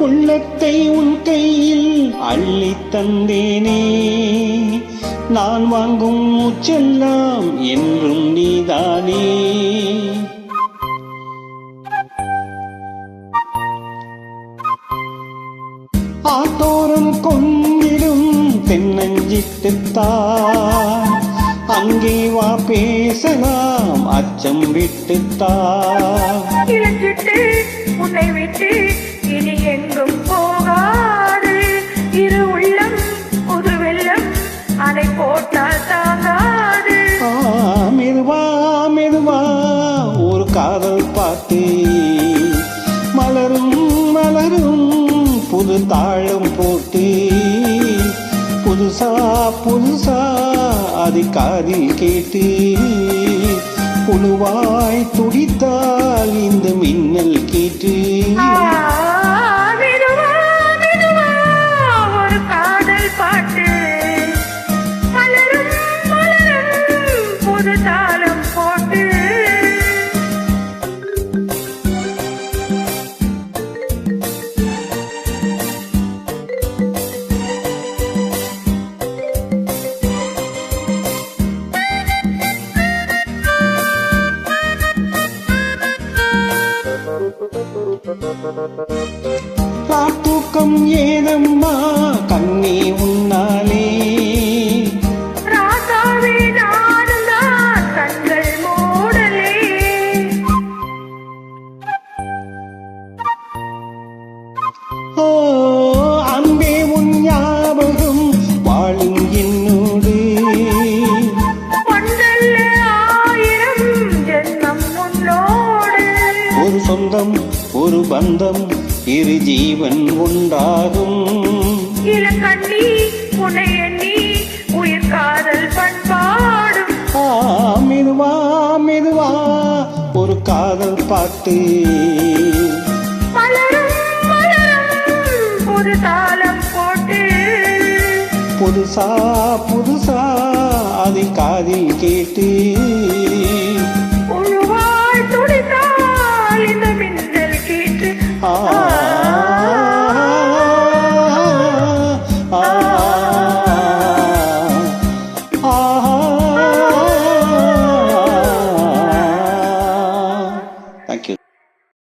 உள்ளத்தை உன் கையில் அள்ளி தந்தேனே, நான் வாங்கும் மூச்செல்லாம் என்றும் நீதானே. ஆத்தோரம் கொண்டிடும் தென்னஞ்சிட்டுத்தான், அங்கே வா பேசலாம் அச்சம் விட்டுத்தான். இழச்சிட்டு உன்னை விட்டு இனி எங்கும் போகாது, இரு உள்ளம் புது வெள்ளம் அணை போட்டால் தாங்காது. மெதுவா மெதுவா ஒரு காதல் பாட்டு, மலரும் மலரும் புது தாளம் போட்டு, புதுசா புதுசா அது காதில் கேட்டு, புழுவாய் துடித்தால் இந்த மின்னல் கேட்டு. மெதுவா மெதுவா ஒரு காதல் பாட்டு, மலரும் மலரும் புது தாளம் போட்டு. தூக்கம் ஏதம்மா கண்ணே உன்னாலே, ராசாவே நானுந்தான் கண்கள் மூடலே. ஓ அன்பே உன் ஞாபகம் வாழும் என்னோடு, ஒன்றல்ல ஆயிரம் ஜென்மம் உன்னோடு. ஒரு சொந்தம் ஒரு பந்தம் இரு ஜீவன் உண்டாகும். இளக்கண்ணி உன்னை எண்ணி உயிர் காதல் பண்பாடும். மெதுவா மெதுவா ஒரு காதல் பாட்டு, மலரும் மலரும் புது தாளம் போட்டு, புதுசா புதுசா அதை காதில் கேட்டு, உழுவாய் துடித்தால் இந்த மின்னல் கேட்டு.